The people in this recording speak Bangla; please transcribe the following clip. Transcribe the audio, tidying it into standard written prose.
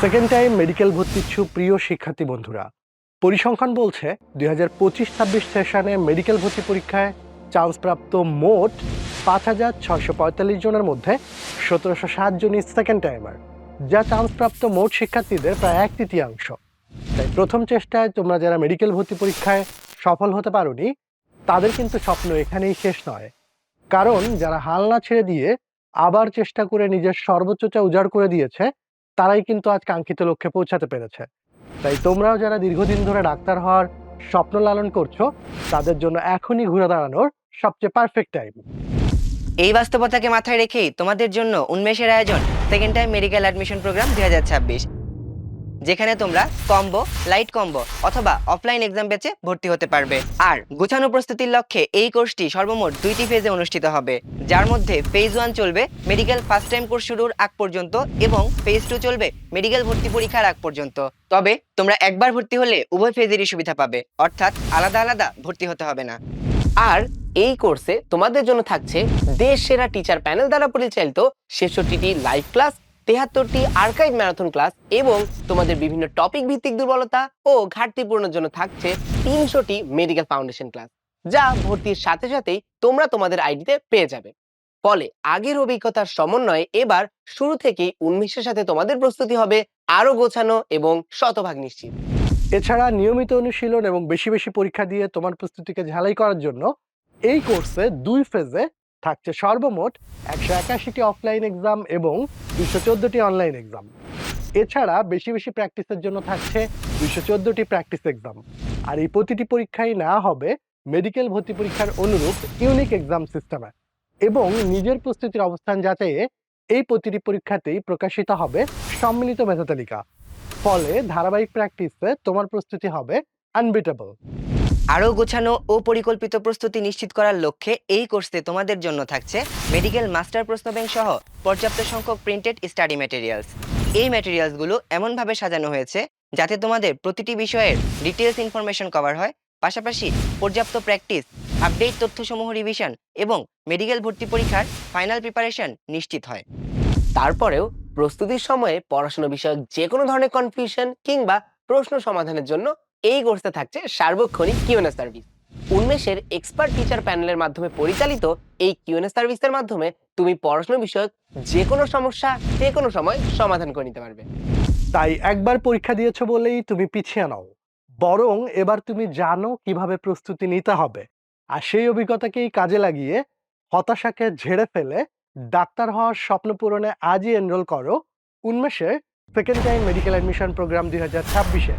সেকেন্ড টাইম মেডিকেল ভর্তি ইচ্ছুক প্রিয় শিক্ষার্থী বন্ধুরা, পরিসংখ্যান বলছে 2025-26 সেশনে মেডিকেল ভর্তি পরীক্ষায় চান্সপ্রাপ্ত মোট 5,645 জনের মধ্যে 1,707 জনই সেকেন্ড টাইমার, যা চান্সপ্রাপ্ত মোট শিক্ষার্থীদের প্রায় 1/3। তাই প্রথম চেষ্টায় তোমরা যারা মেডিকেল ভর্তি পরীক্ষায় সফল হতে পারোনি, তাদের কিন্তু স্বপ্ন এখানেই শেষ নয়। কারণ যারা হাল না ছেড়ে দিয়ে আবার চেষ্টা করে নিজের সর্বোচ্চটা উজাড় করে দিয়েছে, তারাই কিন্তু আজ কাঙ্ক্ষিত লক্ষ্যে পৌঁছাতে পেরেছে। তাই তোমরাও যারা দীর্ঘদিন ধরে ডাক্তার হওয়ার স্বপ্ন লালন করছো, তাদের জন্য এখনই ঘুরে দাঁড়ানোর সবচেয়ে পারফেক্ট টাইম। এই বাস্তবতাকে মাথায় রেখেই তোমাদের জন্য উন্মেষের আয়োজন second time medical admission program 2026, যেখানে তোমরা কম্বো, লাইট কম্বো অথবা অফলাইন এক্সাম ব্যাচে ভর্তি হতে পারবে। আর গোছানো প্রস্তুতির লক্ষ্যে এই কোর্সটি সর্বমোট 2টি ফেজে অনুষ্ঠিত হবে, যার মধ্যে ফেজ 1 চলবে মেডিকেল ফার্স্ট টাইম কোর্স শুরুর আগ পর্যন্ত এবং ফেজ 2 চলবে মেডিকেল ভর্তি পরীক্ষার আগ পর্যন্ত। তবে তোমরা একবার ভর্তি হলে উভয় ফেজেরই সুবিধা পাবে, অর্থাৎ আলাদা আলাদা ভর্তি হতে হবে না। আর এই কোর্সে তোমাদের জন্য থাকছে দেশ সেরা টিচার প্যানেল দ্বারা পরিচালিত 66টি লাইভ ক্লাস, 73টি আর্কাইভ ম্যারাথন ক্লাস এবং তোমাদের বিভিন্ন টপিক ভিত্তিক দুর্বলতা ও ঘাটতি পূরণের জন্য থাকছে 300টি মেডিকেল ফাউন্ডেশন ক্লাস, যা ভর্তির সাথে সাথেই তোমরা তোমাদের আইডিতে পেয়ে যাবে। ফলে আগের অভিজ্ঞতার সমন্বয়ে এবার শুরু থেকেই উন্মেষের সাথে তোমাদের প্রস্তুতি হবে আরো গোছানো এবং শতভাগ নিশ্চিত। এছাড়া নিয়মিত অনুশীলন এবং বেশি বেশি পরীক্ষা দিয়ে তোমার প্রস্তুতিকে ঝালাই করার জন্য এই কোর্সে 2 ফেজে থাকছে সর্বমোট 181টি অফলাইন এক্সাম এবং 214টি অনলাইন এক্সাম। এছাড়া বেশি বেশি প্র্যাকটিসের জন্য থাকছে 214টি প্র্যাকটিস এক্সাম। আর এই প্রতিটি পরীক্ষাই নেওয়া হবে মেডিকেল ভর্তি পরীক্ষার অনুরূপ ইউনিক এক্সাম সিস্টেমে, এবং নিজের প্রস্তুতির অবস্থান যাচাইয়ে এই প্রতিটি পরীক্ষাতেই প্রকাশিত হবে সম্মিলিত মেধা তালিকা। ফলে ধারাবাহিক প্র্যাকটিসে তোমার প্রস্তুতি হবে আনবিটেবল। আরও গোছানো ও পরিকল্পিত প্রস্তুতি নিশ্চিত করার লক্ষ্যে এই কোর্সে তোমাদের জন্য থাকছে মেডিকেল মাস্টার প্রশ্ন ব্যাংক সহ পর্যাপ্ত সংখ্যক প্রিন্টেড স্টাডি ম্যাটেরিয়ালস। এই ম্যাটেরিয়ালসগুলো এমনভাবে সাজানো হয়েছে যাতে তোমাদের প্রতিটি বিষয়ের ডিটেলস ইনফরমেশন কভার হয়, পাশাপাশি পর্যাপ্ত প্র্যাকটিস, আপডেট তথ্যসমূহ রিভিশন এবং মেডিকেল ভর্তি পরীক্ষার ফাইনাল প্রিপারেশন নিশ্চিত হয়। তারপরেও প্রস্তুতির সময়ে পড়াশোনা বিষয়ক যে কোনো ধরনের কনফিউশন কিংবা প্রশ্ন সমাধানের জন্য এই কোর্সে থাকছে সার্বক্ষণিক কিউএনএ সার্ভিস। উন্মেষের এক্সপার্ট টিচার প্যানেলের মাধ্যমে পরিচালিত এই কিউএনএ সার্ভিসের মাধ্যমে তুমি পড়াশোনা বিষয়ক যে কোনো সমস্যা যে কোনো সময় সমাধান করে নিতে পারবে। তাই একবার পরীক্ষা দিয়েছো বলেই তুমি পিছিয়ে নাও, বরং এবার তুমি জানো কিভাবে প্রস্তুতি নিতে হবে। আর সেই অভিজ্ঞতাকেই কাজে লাগিয়ে হতাশাকে ঝেড়ে ফেলে ডাক্তার হওয়ার স্বপ্ন পূরণে আজই এনরোল করো উন্মেষের second time medical admission programme 2026-এ।